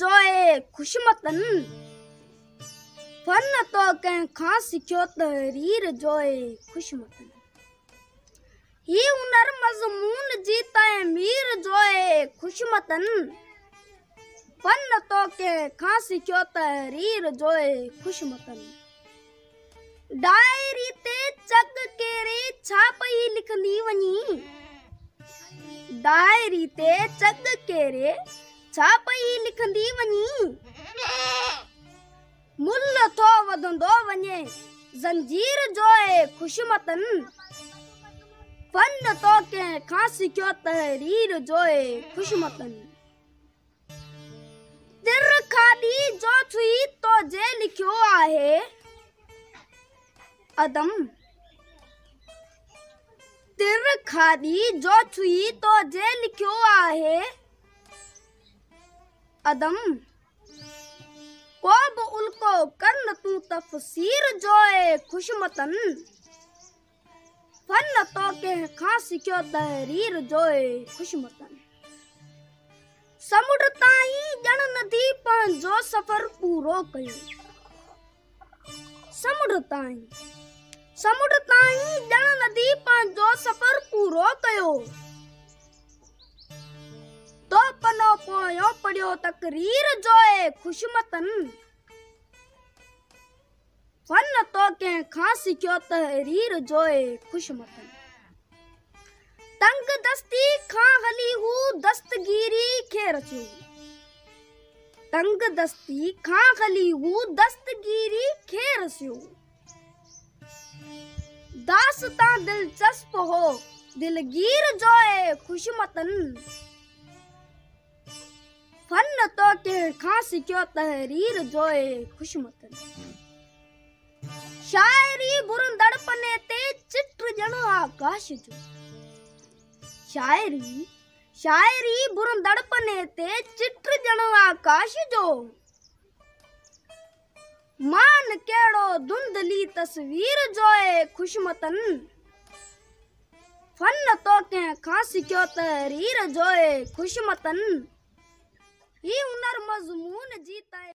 जोए खुशमतन fun तो कंहिं खां सिखियो तहरीर जोए खुशमतन ही हुनर मज़मून जी तमीर जोए खुशमतन फन तो कंहिं खां सिखियो तहरीर जोए खुशमतन डायरी ते चग केरे छा पई लिखंदी वञी डायरी ते चग केरे छा पई लिखंदी वञी मुल्ल थो वधंदो वञे ज़ंजीर जोए खुशमतन फन तो कंहिं खां सिखियो तहरीर जोए खुशमतन तिर खादी जो छुई तो जे लिखियो आहे अदम तिर खादी जो छुई तो जे लिखियो आहे अदम को बि उल्को कन तू तफ़सीर जोए खुशमतन फन तो कंहिं खां सिखियो तहरीर जोए खुशमतन समुंड ताईं ॼण नदी पंहिंजो सफ़र पूरो कयो समुंड ताईं ॼण नदी पंहिंजो सफ़र पूरो कयो तो पनो पोयों पढ़ियो तकरीर जोए खुशमतन फन तो कंहिं खां सिखियो तहरीर जोए खुशमतन तंग दस्ती खां हली हू दस्तगीरी खे रचियो तंग दस्ती खां हली हू दस्तगीरी खे रचियो दास्तां दिलचस्प हो दिलगीर जोए खुशमतन फन तो कंहिं खां सिखियो तहरीर जोए खुशमतन शायरी बुरंदड़ पने ते चिट ॼण आकाश जो शायरी बुरंदड़ पने ते चिट ॼण आकाश जो मान केड़ो धुंधली तस्वीर जोए खुशमतन फन तो कंहिं खां सिखियो तहरीर जोए खुशमतन ही हुनर मज़मून जी